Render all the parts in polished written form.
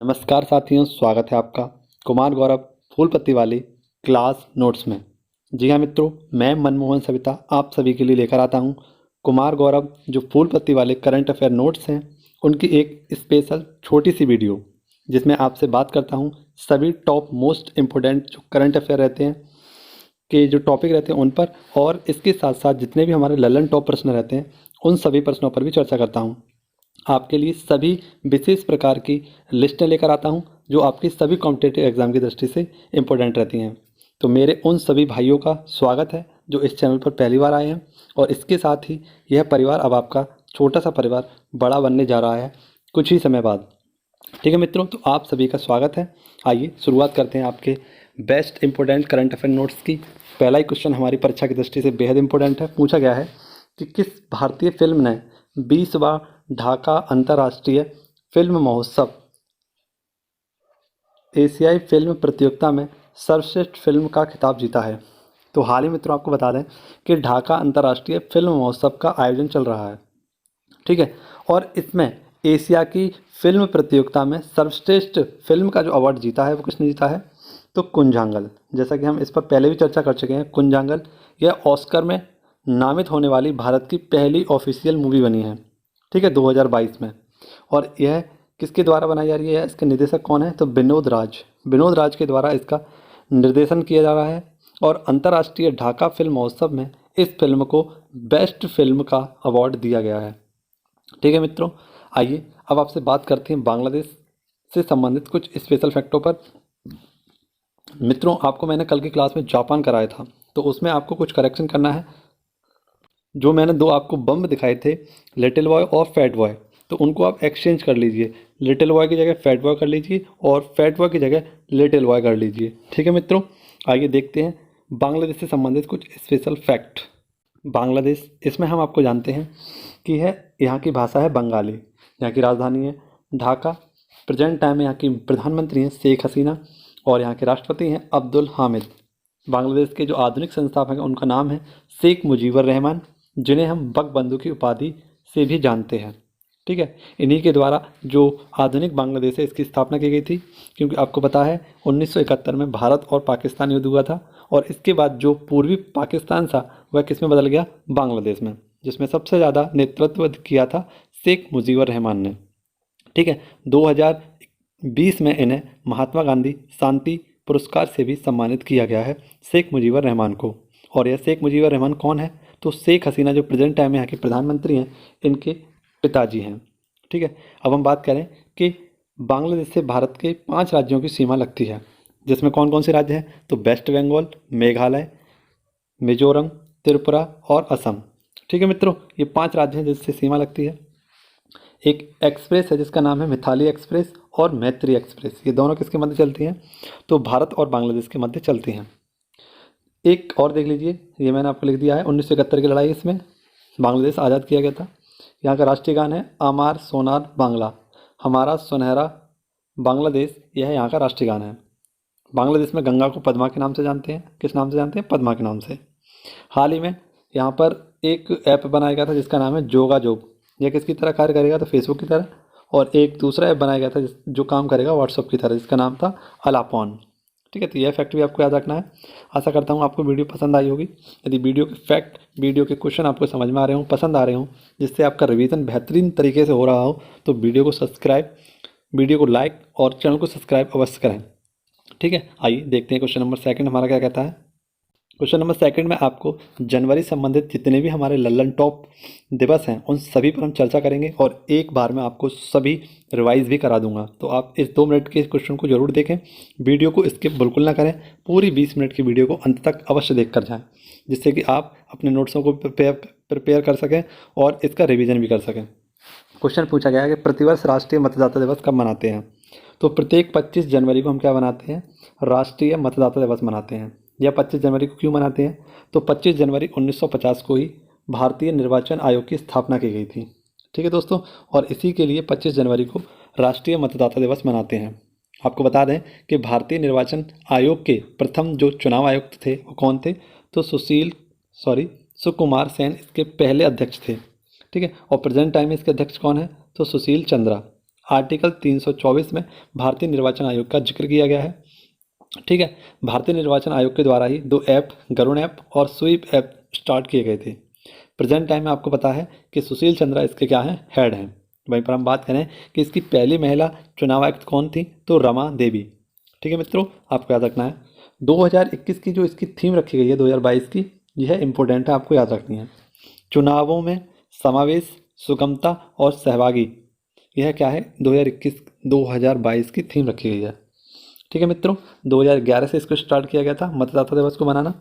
नमस्कार साथियों, स्वागत है आपका कुमार गौरव फूल पत्ती वाली क्लास नोट्स में। जी हाँ मित्रों, मैं मनमोहन सविता आप सभी के लिए लेकर आता हूँ कुमार गौरव जो फूल पत्ती वाले करंट अफेयर नोट्स हैं उनकी एक स्पेशल छोटी सी वीडियो, जिसमें आपसे बात करता हूँ सभी टॉप मोस्ट इम्पोर्टेंट जो करंट अफेयर रहते हैं के जो टॉपिक रहते हैं उन पर, और इसके साथ साथ जितने भी हमारे ललन टॉप प्रश्न रहते हैं उन सभी प्रश्नों पर भी चर्चा करता हूँ। आपके लिए सभी विशेष प्रकार की लिस्टें लेकर आता हूं जो आपकी सभी कॉम्पिटिटिव एग्जाम की दृष्टि से इम्पोर्टेंट रहती हैं। तो मेरे उन सभी भाइयों का स्वागत है जो इस चैनल पर पहली बार आए हैं, और इसके साथ ही यह परिवार अब आपका छोटा सा परिवार बड़ा बनने जा रहा है कुछ ही समय बाद। ठीक है मित्रों, तो आप सभी का स्वागत है। आइए शुरुआत करते हैं आपके best important current affair notes की। पहला ही क्वेश्चन हमारी परीक्षा की दृष्टि से बेहद इंपॉर्टेंट है। पूछा गया है कि किस भारतीय फिल्म ने 20वां ढाका अंतर्राष्ट्रीय फिल्म महोत्सव एशियाई फिल्म प्रतियोगिता में सर्वश्रेष्ठ फिल्म का खिताब जीता है। तो हाल ही मित्रों आपको बता दें कि ढाका अंतर्राष्ट्रीय फिल्म महोत्सव का आयोजन चल रहा है, ठीक है, और इसमें एशिया की फिल्म प्रतियोगिता में सर्वश्रेष्ठ फिल्म का जो अवार्ड जीता है वो किसने जीता है? तो कुंजांगल। जैसा कि हम इस पर पहले भी चर्चा कर चुके हैं, कुंजांगल यह ऑस्कर में नामित होने वाली भारत की पहली ऑफिशियल मूवी बनी है, ठीक है, 2022 में। और यह किसके द्वारा बनाई जा रही है? इसके निर्देशक कौन है? तो विनोद राज के द्वारा इसका निर्देशन किया जा रहा है, और अंतर्राष्ट्रीय ढाका फिल्म महोत्सव में इस फिल्म को बेस्ट फिल्म का अवार्ड दिया गया है। ठीक है मित्रों, आइए अब आपसे बात करते हैं बांग्लादेश से संबंधित कुछ स्पेशल फैक्टों पर। मित्रों, आपको मैंने कल की क्लास में जापान कराया था, तो उसमें आपको कुछ करेक्शन करना है। जो मैंने दो आपको बम दिखाए थे, लिटिल बॉय और फैट बॉय, तो उनको आप एक्सचेंज कर लीजिए। लिटिल बॉय की जगह फैट बॉय कर लीजिए और फैट बॉय की जगह लिटिल बॉय कर लीजिए। ठीक है मित्रों, आइए देखते हैं बांग्लादेश से संबंधित कुछ स्पेशल फैक्ट। बांग्लादेश, इसमें हम आपको जानते हैं कि यहाँ की भाषा है बंगाली, यहाँ की राजधानी है ढाका। प्रेजेंट टाइम में यहाँ की प्रधानमंत्री हैं शेख हसीना, और यहाँ के राष्ट्रपति हैं अब्दुल हामिद। बांग्लादेश के जो आधुनिक संस्थापक हैं उनका नाम है शेख मुजीबर रहमान, जिन्हें हम बंगबंधु की उपाधि से भी जानते हैं। ठीक है, इन्हीं के द्वारा जो आधुनिक बांग्लादेश है इसकी स्थापना की गई थी, क्योंकि आपको पता है 1971 में भारत और पाकिस्तान युद्ध हुआ था, और इसके बाद जो पूर्वी पाकिस्तान था वह किस में बदल गया? बांग्लादेश में, जिसमें सबसे ज़्यादा नेतृत्व किया था शेख मुजीबर रहमान ने। ठीक है, 2020 में इन्हें महात्मा गांधी शांति पुरस्कार से भी सम्मानित किया गया है शेख मुजीबर रहमान को। और यह शेख मुजीबर रहमान कौन है? तो शेख हसीना जो प्रेजेंट टाइम में यहाँ के प्रधानमंत्री हैं, इनके पिताजी हैं। ठीक है, अब हम बात करें कि बांग्लादेश से भारत के 5 राज्यों की सीमा लगती है, जिसमें कौन कौन से राज्य हैं? तो वेस्ट बंगाल, मेघालय, मिजोरम, त्रिपुरा और असम। ठीक है मित्रों, ये 5 राज्य हैं जिससे सीमा लगती है। एक एक्सप्रेस है जिसका नाम है मिथाली एक्सप्रेस और मैत्री एक्सप्रेस, ये दोनों किसके मध्य चलती हैं? तो भारत और बांग्लादेश के मध्य चलती हैं। एक और देख लीजिए, ये मैंने आपको लिख दिया है 1971 की लड़ाई, इसमें बांग्लादेश आज़ाद किया गया था। यहाँ का राष्ट्रीय गान है अमार सोनार बांग्ला, हमारा सुनहरा बांग्लादेश, यह यहाँ का राष्ट्रीय गान है। बांग्लादेश में गंगा को पद्मा के नाम से जानते हैं। किस नाम से जानते हैं? पद्मा के नाम से। हाल ही में यहाँ पर एक ऐप बनाया गया था जिसका नाम है जोगा जोग। यह किसकी तरह कार्य करेगा? तो फेसबुक की तरह। और एक दूसरा ऐप बनाया गया था जो काम करेगा व्हाट्सअप की तरह, जिसका नाम था अलापॉन। ठीक है, तो यह फैक्ट भी आपको याद रखना है। आशा करता हूँ आपको वीडियो पसंद आई होगी। यदि वीडियो के फैक्ट, वीडियो के क्वेश्चन आपको समझ में आ रहे हों, पसंद आ रहे हों, जिससे आपका रिवीजन बेहतरीन तरीके से हो रहा हो, तो वीडियो को लाइक और चैनल को सब्सक्राइब अवश्य करें। ठीक है, आइए देखते हैं क्वेश्चन नंबर 2 हमारा क्या कहता है। क्वेश्चन नंबर 2 में आपको जनवरी संबंधित जितने भी हमारे लल्लन टॉप दिवस हैं उन सभी पर हम चर्चा करेंगे, और एक बार में आपको सभी रिवाइज भी करा दूंगा। तो आप इस 2 मिनट के इस क्वेश्चन को जरूर देखें, वीडियो को स्किप बिल्कुल ना करें, पूरी 20 मिनट की वीडियो को अंत तक अवश्य देख कर जाएँ, जिससे कि आप अपने नोट्सों को प्रिपेयर कर सकें और इसका रिविजन भी कर सकें। क्वेश्चन पूछा गया है कि प्रतिवर्ष राष्ट्रीय मतदाता दिवस कब मनाते हैं? तो प्रत्येक 25 जनवरी को हम क्या मनाते हैं? राष्ट्रीय मतदाता दिवस मनाते हैं। यह 25 जनवरी को क्यों मनाते हैं? तो 25 जनवरी 1950 को ही भारतीय निर्वाचन आयोग की स्थापना की गई थी। ठीक है दोस्तों, और इसी के लिए 25 जनवरी को राष्ट्रीय मतदाता दिवस मनाते हैं। आपको बता दें कि भारतीय निर्वाचन आयोग के प्रथम जो चुनाव आयुक्त थे वो कौन थे? तो सुकुमार सेन इसके पहले अध्यक्ष थे। ठीक है, और प्रेजेंट टाइम में इसके अध्यक्ष कौन है? तो सुशील चंद्रा। आर्टिकल 324 में भारतीय निर्वाचन आयोग का जिक्र किया गया है। ठीक है, भारतीय निर्वाचन आयोग के द्वारा ही 2 ऐप, गरुड़ ऐप और स्वीप ऐप स्टार्ट किए गए थे। प्रेजेंट टाइम में आपको पता है कि सुशील चंद्रा इसके क्या हैं, हेड हैं। वहीं पर हम बात करें कि इसकी पहली महिला चुनाव आयुक्त कौन थी, तो रमा देवी। ठीक है मित्रों, आपको याद रखना है 2021 की जो इसकी थीम रखी गई है 2022 की, यह इंपॉर्टेंट है, आपको याद रखनी है। चुनावों में समावेश, सुगमता और सहभागी, यह क्या है 2021-2022 की थीम रखी गई है। ठीक है मित्रों, 2011 से इसको स्टार्ट किया गया था मतदाता दिवस को मनाना।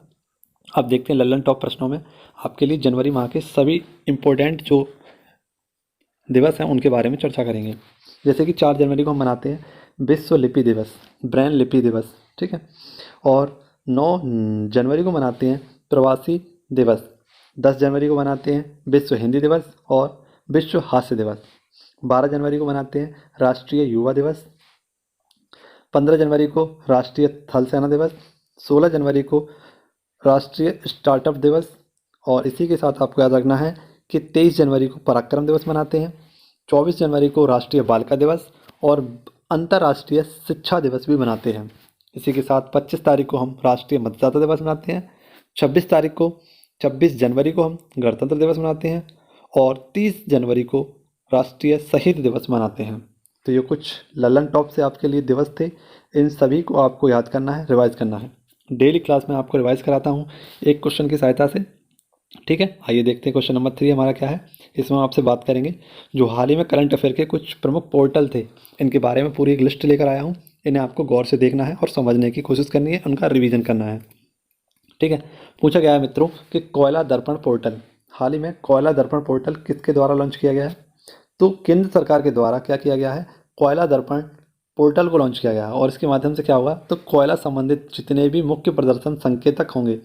अब देखते हैं लल्लन टॉप प्रश्नों में आपके लिए जनवरी माह के सभी इम्पोर्टेंट जो दिवस हैं उनके बारे में चर्चा करेंगे। जैसे कि 4 जनवरी को हम मनाते हैं विश्व लिपि दिवस, ब्रेन लिपि दिवस। ठीक है, और 9 जनवरी को मनाते हैं प्रवासी दिवस। 10 जनवरी को मनाते हैं विश्व हिंदी दिवस और विश्व हास्य दिवस। 12 जनवरी को मनाते हैं राष्ट्रीय युवा दिवस। 15 जनवरी को राष्ट्रीय थल सेना दिवस। 16 जनवरी को राष्ट्रीय स्टार्टअप दिवस। और इसी के साथ आपको याद रखना है कि 23 जनवरी को पराक्रम दिवस मनाते हैं। 24 जनवरी को राष्ट्रीय बालिका दिवस और अंतर्राष्ट्रीय शिक्षा दिवस भी मनाते हैं। इसी के साथ 25 तारीख को हम राष्ट्रीय मतदाता दिवस मनाते हैं। 26 जनवरी को हम गणतंत्र दिवस मनाते हैं और 30 जनवरी को राष्ट्रीय शहीद दिवस मनाते हैं। तो ये कुछ लल्लन टॉप से आपके लिए दिवस थे, इन सभी को आपको याद करना है, रिवाइज करना है। डेली क्लास में आपको रिवाइज कराता हूँ एक क्वेश्चन की सहायता से। ठीक है, आइए देखते हैं क्वेश्चन नंबर 3 हमारा क्या है। इसमें हम आपसे बात करेंगे जो हाल ही में करंट अफेयर के कुछ प्रमुख पोर्टल थे, इनके बारे में पूरी एक लिस्ट लेकर आया हूँ। इन्हें आपको गौर से देखना है और समझने की कोशिश करनी है, उनका रिवीजन करना है। ठीक है, पूछा गया है मित्रों कि कोयला दर्पण पोर्टल, हाल ही में कोयला दर्पण पोर्टल किसके द्वारा लॉन्च किया गया है, तो केंद्र सरकार के द्वारा क्या किया गया है, कोयला दर्पण पोर्टल को लॉन्च किया गया है। और इसके माध्यम से क्या होगा, तो कोयला संबंधित जितने भी मुख्य प्रदर्शन संकेतक होंगे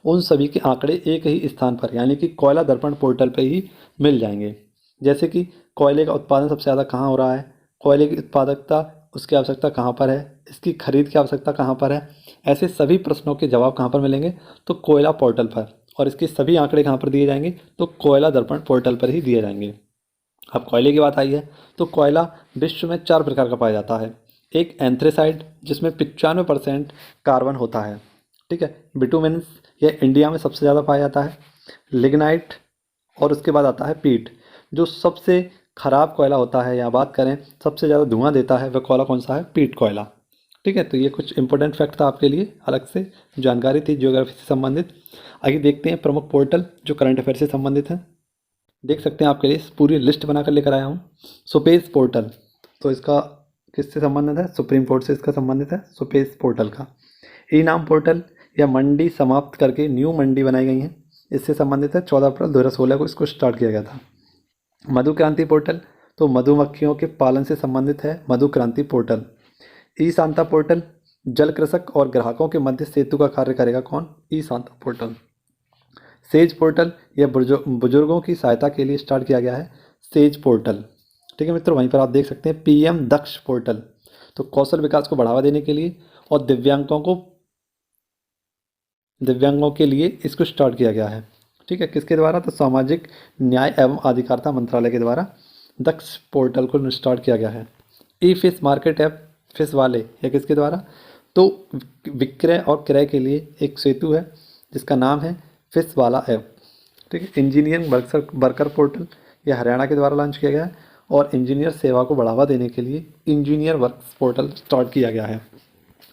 उन सभी के आंकड़े एक ही स्थान पर यानी कि कोयला दर्पण पोर्टल पर ही मिल जाएंगे। जैसे कि कोयले का उत्पादन सबसे ज़्यादा कहाँ हो रहा है, कोयले की उत्पादकता, उसकी आवश्यकता कहाँ पर है, इसकी खरीद की आवश्यकता कहाँ पर है, ऐसे सभी प्रश्नों के जवाब कहाँ पर मिलेंगे, तो कोयला पोर्टल पर। और इसके सभी आंकड़े कहाँ पर दिए जाएंगे, तो कोयला दर्पण पोर्टल पर ही दिए जाएंगे। अब कोयले की बात आई है तो कोयला विश्व में 4 प्रकार का पाया जाता है। एक एंथ्रेसाइड जिसमें 95% कार्बन होता है। ठीक है, बिटुमेन्स, यह इंडिया में सबसे ज़्यादा पाया जाता है। लिग्नाइट, और उसके बाद आता है पीट। जो सबसे खराब कोयला होता है, या बात करें सबसे ज़्यादा धुआं देता है, वह कोयला कौन सा है, पीट कोयला। ठीक है, तो ये कुछ इंपॉर्टेंट फैक्ट था आपके लिए, अलग से जानकारी थी ज्योग्राफी से संबंधित। आइए देखते हैं प्रमुख पोर्टल जो करंट अफेयर से संबंधित हैं। देख सकते हैं आपके लिए पूरी लिस्ट बनाकर लेकर आया हूँ। सुपेस पोर्टल, तो इसका किससे संबंधित है, सुप्रीम कोर्ट से इसका संबंधित है, सुपेस पोर्टल का। ई नाम पोर्टल, या मंडी समाप्त करके न्यू मंडी बनाई गई है, इससे संबंधित है। 14 अप्रैल 2016 को इसको स्टार्ट किया गया था। मधु क्रांति पोर्टल, तो मधुमक्खियों के पालन से संबंधित है मधु क्रांति पोर्टल। ई शांता पोर्टल, जल कृषक और ग्राहकों के मध्य सेतु का कार्य करेगा कौन, ई शांता पोर्टल। सेज पोर्टल, यह बुजुर्गों की सहायता के लिए स्टार्ट किया गया है, सेज पोर्टल। ठीक है मित्रों, वहीं पर आप देख सकते हैं पीएम दक्ष पोर्टल, तो कौशल विकास को बढ़ावा देने के लिए और दिव्यांगों के लिए इसको स्टार्ट किया गया है। ठीक है, किसके द्वारा, तो सामाजिक न्याय एवं अधिकारिता मंत्रालय के द्वारा दक्ष पोर्टल को स्टार्ट किया गया है। ई फिश मार्केट ऐप, फिश वाले, यह किसके द्वारा, तो विक्रय और क्रय के लिए एक सेतु है जिसका नाम है फिश वाला ऐप। ठीक है, इंजीनियरिंग वर्कर पोर्टल, यह हरियाणा के द्वारा लॉन्च किया गया है और इंजीनियर सेवा को बढ़ावा देने के लिए इंजीनियर वर्क्स पोर्टल स्टार्ट किया गया है।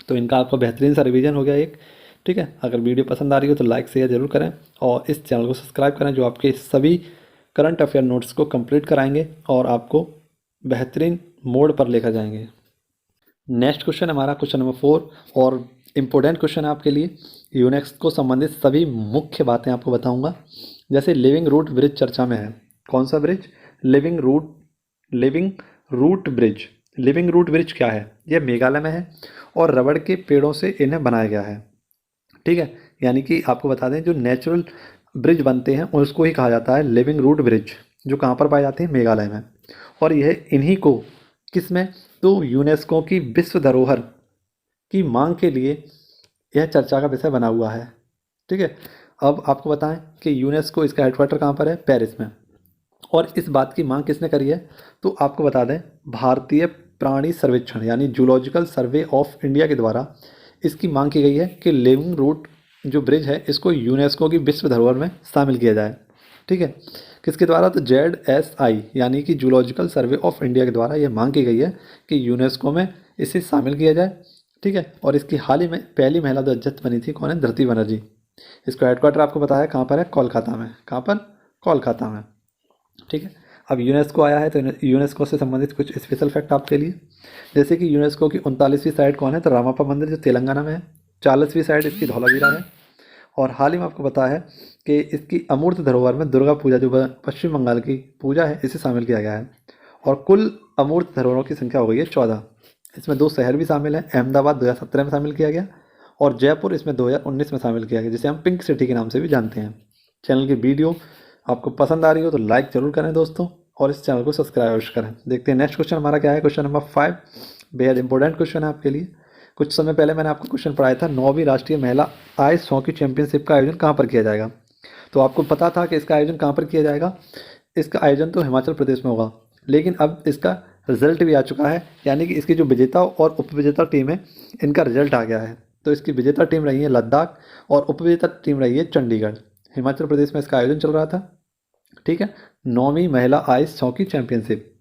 तो इनका आपका बेहतरीन सा रिवीजन हो गया एक। ठीक है, अगर वीडियो पसंद आ रही हो तो लाइक शेयर जरूर करें और इस चैनल को सब्सक्राइब करें, जो आपके सभी करंट अफेयर नोट्स को कंप्लीट कराएंगे और आपको बेहतरीन मोड पर लेकर जाएंगे। नेक्स्ट क्वेश्चन हमारा क्वेश्चन नंबर 4 और इम्पोर्टेंट क्वेश्चन है आपके लिए। यूनेस्को को संबंधित सभी मुख्य बातें आपको बताऊंगा। जैसे लिविंग रूट ब्रिज चर्चा में है, कौन सा bridge, living root bridge. Living root bridge क्या है, यह मेघालय में है और रबड़ के पेड़ों से इन्हें बनाया गया है। ठीक है, यानी कि आपको बता दें जो नेचुरल ब्रिज बनते हैं उसको ही कहा जाता है लिविंग रूट ब्रिज, जो कहाँ पर पाए जाते हैं, मेघालय में। और यह इन्हीं को किस में, तो यूनेस्को की विश्व धरोहर की मांग के लिए यह चर्चा का विषय बना हुआ है। ठीक है, अब आपको बताएं कि यूनेस्को इसका हेडक्वार्टर कहाँ पर है, पेरिस में। और इस बात की मांग किसने करी है? तो आपको बता दें, भारतीय प्राणी सर्वेक्षण यानी जूलॉजिकल सर्वे ऑफ इंडिया के द्वारा इसकी मांग की गई है कि लिविंग रूट जो ब्रिज है इसको यूनेस्को की विश्व धरोहर में शामिल किया जाए। ठीक है, किसके द्वारा? तो ZSI यानी कि जूलॉजिकल सर्वे ऑफ इंडिया के द्वारा यह मांग की गई है कि यूनेस्को में इसे शामिल किया जाए। ठीक है, और इसकी हाल ही में पहली महिला जो अध्यक्ष बनी थी कौन है? धृति बनर्जी। इसका हेडक्वार्टर आपको बताया कहाँ पर है? कोलकाता में। कहाँ पर? कोलकाता में। ठीक है, अब यूनेस्को आया है तो यूनेस्को से संबंधित कुछ स्पेशल फैक्ट आपके लिए, जैसे कि यूनेस्को की 39वीं साइट कौन है? तो रामाप्पा मंदिर जो तेलंगाना में है। 40वीं साइट इसकी धौलावीरा है। और हाल ही में आपको पता है कि इसकी अमूर्त धरोहर में दुर्गा पूजा जो पश्चिम बंगाल की पूजा है इसे शामिल किया गया है। और कुल अमूर्त धरोहरों की संख्या हो गई है 14। इसमें 2 शहर भी शामिल हैं। अहमदाबाद 2017 में शामिल किया गया और जयपुर इसमें 2019 में शामिल किया गया, जिसे हम पिंक सिटी के नाम से भी जानते हैं। चैनल की वीडियो आपको पसंद आ रही हो तो लाइक जरूर करें दोस्तों, और इस चैनल को सब्सक्राइब अवश्य करें। देखते हैं नेक्स्ट क्वेश्चन हमारा क्या है। क्वेश्चन नंबर 5 बेहद इंपॉर्टेंट क्वेश्चन है आपके लिए। कुछ समय पहले मैंने आपको क्वेश्चन पढ़ाया था, 9वीं राष्ट्रीय महिला आइस हॉकी चैंपियनशिप का आयोजन कहाँ पर किया जाएगा? तो आपको पता था कि इसका आयोजन कहाँ पर किया जाएगा। इसका आयोजन तो हिमाचल प्रदेश में होगा, लेकिन अब इसका रिजल्ट भी आ चुका है, यानी कि इसकी जो विजेता और उपविजेता टीम है इनका रिजल्ट आ गया है। तो इसकी विजेता टीम रही है लद्दाख और उपविजेता टीम रही है चंडीगढ़। हिमाचल प्रदेश में इसका आयोजन चल रहा था। ठीक है, 9वीं महिला आइस हॉकी चैंपियनशिप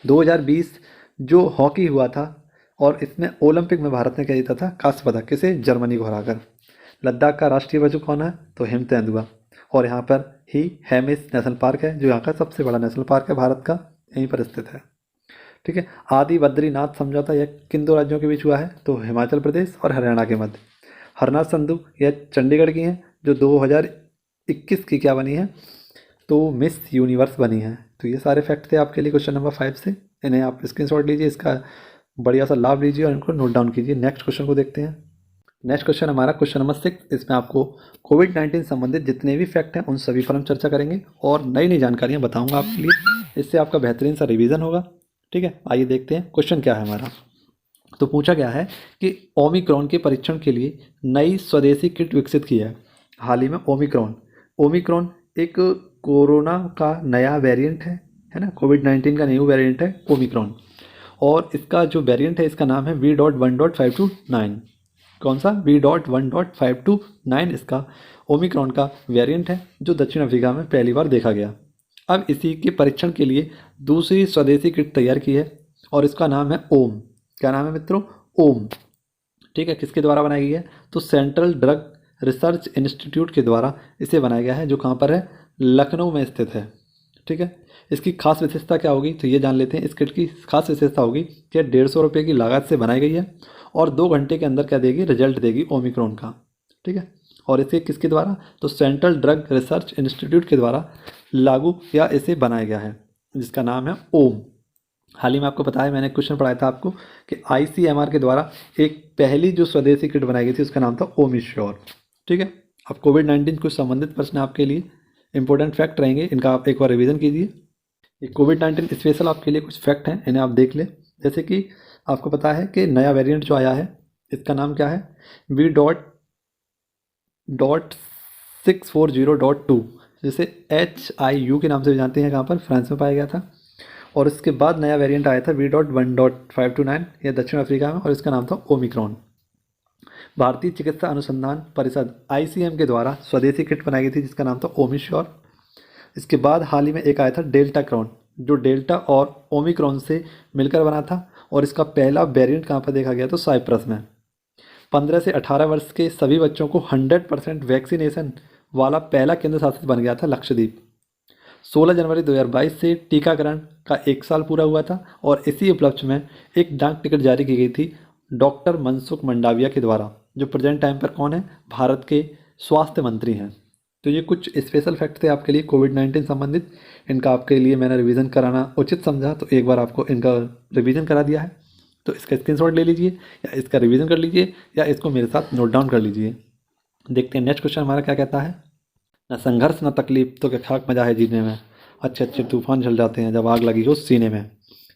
2020 जो हॉकी हुआ था, और इसमें ओलंपिक में भारत ने क्या जीता था? कांस्य पदक। किसे? जर्मनी को हराकर। लद्दाख का राष्ट्रीय पशु कौन है? तो हिम तेंदुआ। और यहाँ पर ही हेमिस नेशनल पार्क है जो यहाँ का सबसे बड़ा नेशनल पार्क है भारत का, यहीं पर स्थित है। ठीक है, आदि बद्रीनाथ समझौता यह किन 2 राज्यों के बीच हुआ है? तो हिमाचल प्रदेश और हरियाणा के मध्य। हरनाथ संधू यह चंडीगढ़ की हैं जो 2021 की क्या बनी है? तो मिस यूनिवर्स बनी है। तो ये सारे फैक्ट थे आपके लिए क्वेश्चन नंबर 5 से। इन्हें आप स्क्रीनशॉट लीजिए, इसका बढ़िया सा लाभ लीजिए और इनको नोट डाउन कीजिए। नेक्स्ट क्वेश्चन को देखते हैं। नेक्स्ट क्वेश्चन हमारा क्वेश्चन नंबर 6। इसमें आपको कोविड-19 संबंधित जितने भी फैक्ट हैं उन सभी पर हम चर्चा करेंगे और नई नई जानकारियाँ बताऊंगा आपके लिए। इससे आपका बेहतरीन सा रिवीजन होगा। ठीक है, आइए देखते हैं क्वेश्चन क्या है हमारा। तो पूछा गया है कि ओमिक्रॉन के परीक्षण के लिए नई स्वदेशी किट विकसित की है। हाल ही में ओमिक्रॉन एक कोरोना का नया वेरिएंट है ना, कोविड-19 का न्यू वेरिएंट है ओमिक्रॉन। और इसका जो वेरिएंट है इसका नाम है V.1.529। कौन सा? V.1.529 इसका ओमिक्रॉन का वेरिएंट है जो दक्षिण अफ्रीका में पहली बार देखा गया। अब इसी के परीक्षण के लिए दूसरी स्वदेशी किट तैयार की है और इसका नाम है ओम। क्या नाम है मित्रों? ओम। ठीक है, किसके द्वारा बनाई गई है? तो सेंट्रल ड्रग रिसर्च इंस्टीट्यूट के द्वारा इसे बनाया गया है, जो कहाँ पर है? लखनऊ में स्थित है। ठीक है, इसकी खास विशेषता क्या होगी? तो ये जान लेते हैं। इस किट की खास विशेषता होगी कि 150 रुपये की लागत से बनाई गई है और 2 घंटे के अंदर क्या देगी? रिजल्ट देगी ओमिक्रॉन का। ठीक है, और इसे किसके द्वारा? तो सेंट्रल ड्रग रिसर्च इंस्टीट्यूट के द्वारा लागू या इसे बनाया गया है, जिसका नाम है ओम। हाल ही में आपको पता है, मैंने क्वेश्चन पढ़ाया था आपको कि ICMR के द्वारा एक पहली जो स्वदेशी किट बनाई गई थी उसका नाम था ओमिश्योर। ठीक है, अब कोविड-19 कुछ संबंधित प्रश्न आपके लिए इंपॉर्टेंट फैक्ट रहेंगे, इनका आप एक बार रिवीजन कीजिए। ये कोविड-19 स्पेशल आपके लिए कुछ फैक्ट हैं, इन्हें आप देख लें। जैसे कि आपको पता है कि नया वेरिएंट जो आया है इसका नाम क्या है? V.640.2, जिसे HIU के नाम से भी जानते हैं, कहाँ पर? फ्रांस में पाया गया था। और इसके बाद नया वेरिएंट आया था V.1.529, यह दक्षिण अफ्रीका में, और इसका नाम था ओमिक्रॉन। भारतीय चिकित्सा अनुसंधान परिषद ICM के द्वारा स्वदेशी किट बनाई गई थी जिसका नाम था ओमिश्योर। इसके बाद हाल ही में एक आया था डेल्टा क्रॉन, जो डेल्टा और ओमिक्रॉन से मिलकर बना था, और इसका पहला वेरिएंट कहाँ पर देखा गया? तो साइप्रस में। 15 से 18 वर्ष के सभी बच्चों को 100% वैक्सीनेशन वाला पहला केंद्र शासित बन गया था लक्षद्वीप। 16 जनवरी 2022 से टीकाकरण का 1 साल पूरा हुआ था, और इसी उपलक्ष्य में एक डाक टिकट जारी की गई थी डॉक्टर मनसुख मंडाविया के द्वारा, जो प्रेजेंट टाइम पर कौन है? भारत के स्वास्थ्य मंत्री हैं। तो ये कुछ स्पेशल फैक्ट थे आपके लिए कोविड-19 संबंधित। इनका आपके लिए मैंने रिवीजन कराना उचित समझा, तो एक बार आपको इनका रिवीजन करा दिया है। तो इसका स्क्रीनशॉट ले लीजिए या इसका रिवीजन कर लीजिए या इसको मेरे साथ नोट डाउन कर लीजिए। देखते हैं नेक्स्ट क्वेश्चन हमारा क्या कहता है। न संघर्ष न तकलीफ तो क्या खाक मजा है जीने में, अच्छे अच्छे तूफान चल जाते हैं जब आग लगी हो सीने में।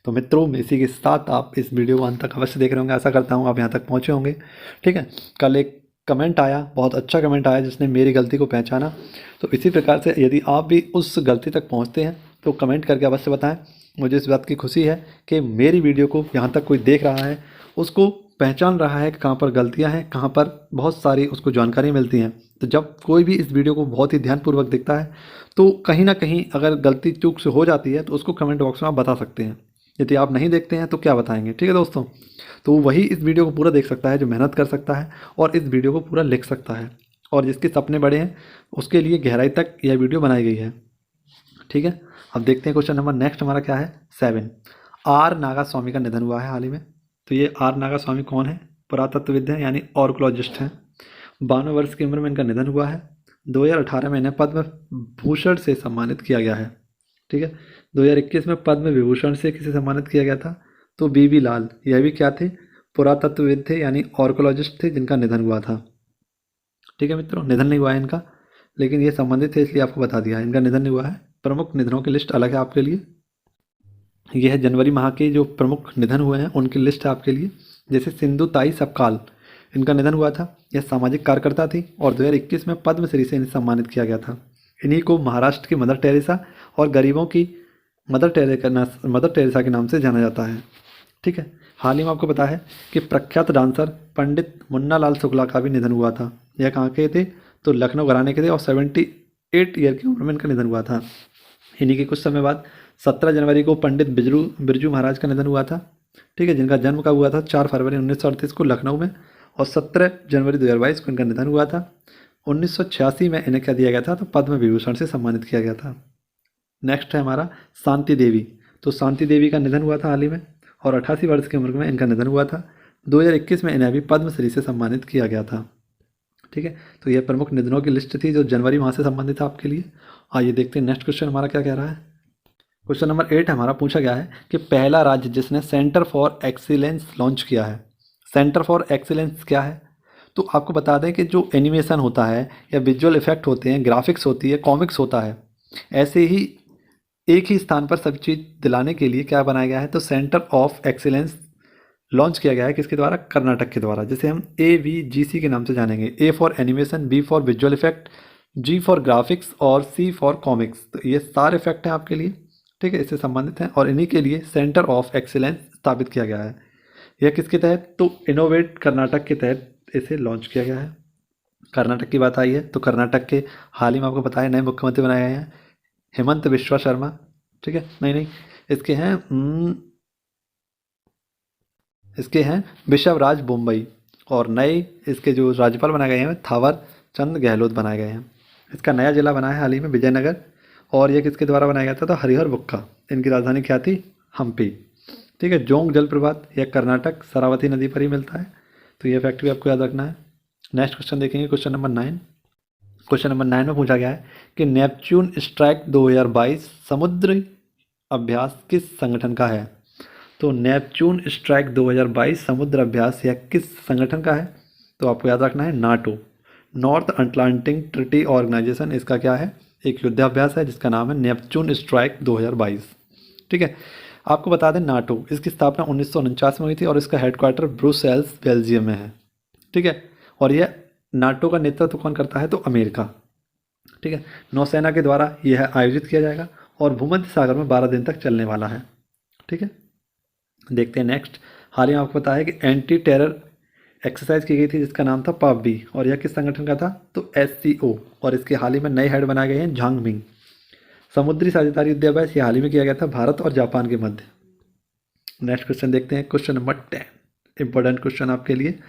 तो मित्रों, इसी के साथ आप इस वीडियो को अंत तक अवश्य देख रहे होंगे, आशा करता हूँ आप यहाँ तक पहुँचे होंगे। ठीक है, कल एक कमेंट आया, बहुत अच्छा कमेंट आया जिसने मेरी गलती को पहचाना। तो इसी प्रकार से यदि आप भी उस गलती तक पहुँचते हैं तो कमेंट करके अवश्य बताएं। मुझे इस बात की खुशी है कि मेरी वीडियो को यहाँ तक कोई देख रहा है, उसको पहचान रहा है कि कहाँ पर गलतियाँ हैं, कहाँ पर बहुत सारी उसको जानकारी मिलती हैं। तो जब कोई भी इस वीडियो को बहुत ही ध्यानपूर्वक देखता है तो कहीं ना कहीं अगर गलती चूक से हो जाती है तो उसको कमेंट बॉक्स में आप बता सकते हैं। यदि आप नहीं देखते हैं तो क्या बताएंगे, ठीक है दोस्तों। तो वही इस वीडियो को पूरा देख सकता है जो मेहनत कर सकता है और इस वीडियो को पूरा लिख सकता है, और जिसके सपने बड़े हैं उसके लिए गहराई तक यह वीडियो बनाई गई है, ठीक है। अब देखते हैं क्वेश्चन नंबर नेक्स्ट हमारा क्या है 7। आर नागा स्वामी का निधन हुआ है हाल ही में। तो ये आर नागा स्वामी कौन है? पुरातत्वविद हैं, यानी ऑर्कोलॉजिस्ट हैं। 52 वर्ष की उम्र में इनका निधन हुआ है। 2018 में इन्हें पद्म भूषण से सम्मानित किया गया है, ठीक है। 2021 में पद्म विभूषण से किसे सम्मानित किया गया था? तो बीबी लाल। यह भी क्या थे? पुरातत्वविद थे, यानी ऑर्कोलॉजिस्ट थे जिनका निधन हुआ था, ठीक है मित्रों। निधन नहीं हुआ है इनका, लेकिन ये संबंधित थे इसलिए आपको बता दिया है, इनका निधन नहीं हुआ है। प्रमुख निधनों की लिस्ट अलग है आपके लिए। यह है जनवरी माह के जो प्रमुख निधन हुए हैं उनकी लिस्ट है आपके लिए। जैसे सिंधु ताई सपकाल, इनका निधन हुआ था। यह सामाजिक कार्यकर्ता थी और 2021 में पद्मश्री से इन्हें सम्मानित किया गया था। इन्हीं को महाराष्ट्र की मदर टेरेसा और गरीबों की मदर टेरेसा के नाम से जाना जाता है, ठीक है। हाल ही में आपको पता है कि प्रख्यात डांसर पंडित मुन्ना लाल शुक्ला का भी निधन हुआ था। यह कहाँ के थे? तो लखनऊ घराने के थे और 78 ईयर की उम्र में इनका निधन हुआ था। इन्हीं के कुछ समय बाद 17 जनवरी को पंडित बिरजू महाराज का निधन हुआ था, ठीक है, जिनका जन्म कब हुआ था? 4 फरवरी 1938 को लखनऊ में, और 17 जनवरी 2022 को इनका निधन हुआ था। 1986 में इन्हें क्या दिया गया था? तो पद्म विभूषण से सम्मानित किया गया था। नेक्स्ट है हमारा शांति देवी। तो शांति देवी का निधन हुआ था हाल ही में और 88 वर्ष की उम्र में इनका निधन हुआ था। 2021 में इन्हें भी पद्मश्री से सम्मानित किया गया था, ठीक है। तो यह प्रमुख निधनों की लिस्ट थी जो जनवरी माह से संबंधित था आपके लिए। आइए देखते हैं नेक्स्ट क्वेश्चन हमारा क्या कह रहा है। क्वेश्चन नंबर 8 हमारा पूछा गया है कि पहला राज्य जिसने सेंटर फॉर एक्सीलेंस लॉन्च किया है। सेंटर फॉर एक्सीलेंस क्या है? तो आपको बता दें कि जो एनिमेशन होता है या विजुअल इफेक्ट होते हैं, ग्राफिक्स होती है, कॉमिक्स होता है, ऐसे ही एक ही स्थान पर सब चीज़ दिलाने के लिए क्या बनाया गया है? तो सेंटर ऑफ एक्सीलेंस लॉन्च किया गया है। किसके द्वारा? कर्नाटक के द्वारा, जिसे हम AVGC के नाम से जानेंगे। A for animation, B for visual effect, G for graphics और C फॉर कॉमिक्स। तो ये सारे इफेक्ट हैं आपके लिए, ठीक है, इससे संबंधित हैं और इन्हीं के लिए सेंटर ऑफ एक्सीलेंस स्थापित किया गया है। यह किसके तहत? तो इनोवेट कर्नाटक के तहत इसे लॉन्च किया गया है। कर्नाटक की बात आई है तो कर्नाटक के हाल ही में आपको पता है नए मुख्यमंत्री बनाए गए हैं हेमंत बिश्वा शर्मा, ठीक है। नहीं, इसके हैं विशवराज बोम्बई, और नए इसके जो राज्यपाल बनाए गए हैं थावर चंद गहलोत बनाए गए हैं। इसका नया जिला बना है हाल ही में विजयनगर, और ये किसके द्वारा बनाया गया था? तो हरिहर बुक्का। इनकी राजधानी क्या थी? हम्पी, ठीक है। जोंग जलप्रपात यह कर्नाटक शरावती नदी पर ही मिलता है, तो ये फैक्ट भी आपको याद रखना है। नेक्स्ट क्वेश्चन देखेंगे, क्वेश्चन नंबर 9। क्वेश्चन नंबर 9 में पूछा गया है कि नेपच्यून स्ट्राइक 2022 समुद्री अभ्यास किस संगठन का है? तो नेपच्यून स्ट्राइक 2022 समुद्र अभ्यास यह किस संगठन का है? तो आपको याद रखना है NATO, North Atlantic Treaty Organization. इसका क्या है? एक युद्धाभ्यास है जिसका नाम है नेपच्यून स्ट्राइक 2022, ठीक है। आपको बता दें नाटो, इसकी स्थापना 1949 में हुई थी और इसका हेडक्वार्टर ब्रुसेल्स बेल्जियम में है, ठीक है। और यह नाटो का नेतृत्व कौन करता है? तो अमेरिका, ठीक है। नौसेना के द्वारा यह आयोजित किया जाएगा और भूमध्य सागर में 12 दिन तक चलने वाला है, ठीक है। देखते हैं नेक्स्ट। हाल ही में आपको पता है कि एंटी टेरर एक्सरसाइज की गई थी जिसका नाम था पापबी, और यह किस संगठन का था? तो SCO, और इसके हाल ही में नए हेड बनाए गए हैं झांग मिंग। समुद्री साझेदारी युद्धाभ्यास यह हाल ही में किया गया था भारत और जापान के मध्य। नेक्स्ट क्वेश्चन देखते हैं, क्वेश्चन नंबर 10, इंपॉर्टेंट क्वेश्चन आपके लिए,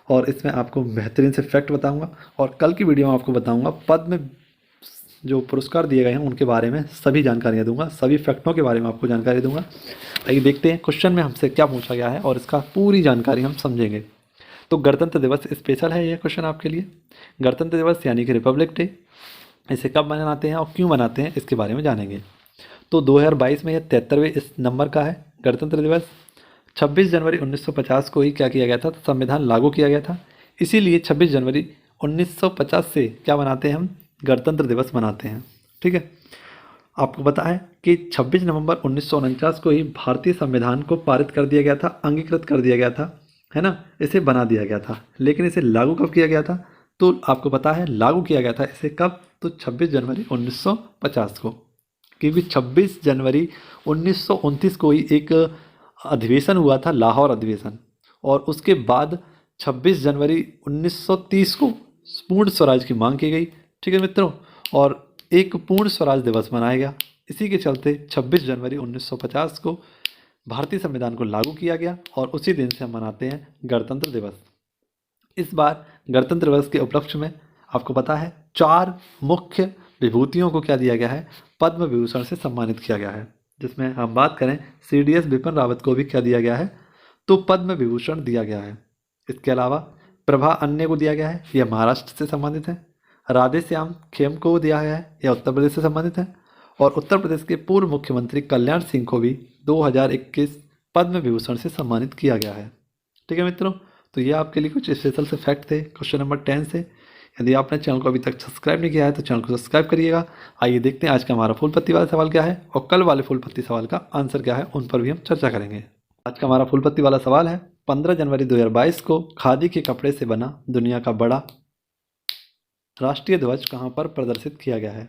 और इसमें आपको बेहतरीन से फैक्ट बताऊंगा और कल की वीडियो में आपको बताऊंगा पद्म जो पुरस्कार दिए गए हैं उनके बारे में सभी जानकारियाँ दूंगा, सभी फैक्टों के बारे में आपको जानकारी दूंगा। आइए देखते हैं क्वेश्चन में हमसे क्या पूछा गया है और इसका पूरी जानकारी हम समझेंगे। तो गणतंत्र दिवस स्पेशल है यह क्वेश्चन आपके लिए। गणतंत्र दिवस यानी कि रिपब्लिक डे, इसे कब मनाते हैं और क्यों मनाते हैं इसके बारे में जानेंगे। तो 2022 में यह 73वें इस नंबर का है गणतंत्र दिवस। 26 जनवरी 1950 को ही क्या किया गया था? तो संविधान लागू किया गया था, इसीलिए 26 जनवरी 1950 से क्या मनाते हैं हम? गणतंत्र दिवस मनाते हैं, ठीक है। आपको पता है कि 26 नवंबर 1949 को ही भारतीय संविधान को पारित कर दिया गया था, अंगीकृत कर दिया गया था, है ना, इसे बना दिया गया था। लेकिन इसे लागू कब किया गया था? तो आपको पता है लागू किया गया था इसे कब? तो 26 जनवरी 1950 को, क्योंकि 26 जनवरी 1929 को ही एक अधिवेशन हुआ था, लाहौर अधिवेशन, और उसके बाद 26 जनवरी 1930 को पूर्ण स्वराज की मांग की गई। ठीक है मित्रों, और एक पूर्ण स्वराज दिवस मनाया गया। इसी के चलते 26 जनवरी 1950 को भारतीय संविधान को लागू किया गया और उसी दिन से हम मनाते हैं गणतंत्र दिवस। इस बार गणतंत्र दिवस के उपलक्ष्य में आपको पता है 4 मुख्य विभूतियों को क्या दिया गया है, पद्म विभूषण से सम्मानित किया गया है। जिसमें हम बात करें CDS बिपिन रावत को भी क्या दिया गया है, तो पद्म विभूषण दिया गया है। इसके अलावा प्रभा अन्य को दिया गया है, यह महाराष्ट्र से संबंधित है। राधेश्याम खेम को दिया गया है, यह उत्तर प्रदेश से संबंधित है। और उत्तर प्रदेश के पूर्व मुख्यमंत्री कल्याण सिंह को भी 2021 पद्म विभूषण से सम्मानित किया गया है। ठीक है मित्रों, तो ये आपके लिए कुछ स्पेशल से फैक्ट थे क्वेश्चन नंबर 10 से। यदि आपने चैनल को अभी तक सब्सक्राइब नहीं किया है तो चैनल को सब्सक्राइब करिएगा। आइए देखते हैं आज का हमारा फूल पत्ती वाला सवाल क्या है और कल वाले फूल पत्ती सवाल का आंसर क्या है, उन पर भी हम चर्चा करेंगे। आज का हमारा फूल पत्ती वाला सवाल है, 15 जनवरी 2022 को खादी के कपड़े से बना दुनिया का बड़ा राष्ट्रीय ध्वज कहाँ पर प्रदर्शित किया गया है।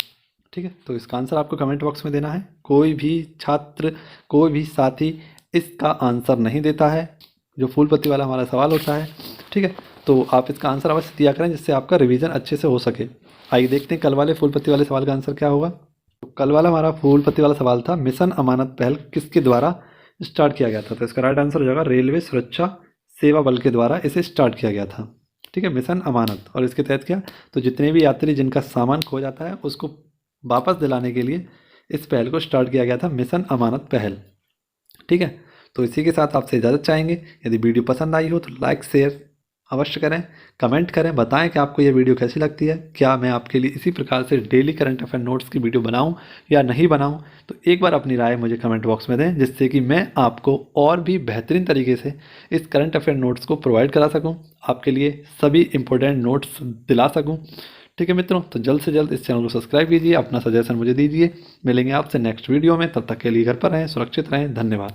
ठीक है, तो इसका आंसर आपको कमेंट बॉक्स में देना है। कोई भी छात्र, कोई भी साथी इसका आंसर नहीं देता है, जो फूल पत्ती वाला हमारा सवाल होता है। ठीक है, तो आप इसका आंसर अवश्य दिया करें जिससे आपका रिवीजन अच्छे से हो सके। आइए देखते हैं कल वाले फूल पत्ती वाले सवाल का आंसर क्या होगा। तो कल वाला हमारा फूल पत्ती वाला सवाल था, मिशन अमानत पहल किसके द्वारा स्टार्ट किया गया था। तो इसका राइट आंसर हो जाएगा रेलवे सुरक्षा सेवा बल के द्वारा इसे स्टार्ट किया गया था। ठीक है, मिशन अमानत। और इसके तहत क्या, तो जितने भी यात्री जिनका सामान खो जाता है उसको वापस दिलाने के लिए इस पहल को स्टार्ट किया गया था, मिशन अमानत पहल। ठीक है, तो इसी के साथ आपसे इजाज़त चाहेंगे। यदि वीडियो पसंद आई हो तो लाइक शेयर अवश्य करें, कमेंट करें, बताएं कि आपको ये वीडियो कैसी लगती है। क्या मैं आपके लिए इसी प्रकार से डेली करंट अफेयर नोट्स की वीडियो बनाऊं या नहीं बनाऊं, तो एक बार अपनी राय मुझे कमेंट बॉक्स में दें, जिससे कि मैं आपको और भी बेहतरीन तरीके से इस करंट अफेयर नोट्स को प्रोवाइड करा सकूँ, आपके लिए सभी इंपॉर्टेंट नोट्स दिला सकूँ। ठीक है मित्रों, तो जल्द से जल्द इस चैनल को सब्सक्राइब कीजिए, अपना सजेशन मुझे दीजिए। मिलेंगे आपसे नेक्स्ट वीडियो में, तब तक के लिए घर पर रहें, सुरक्षित रहें। धन्यवाद।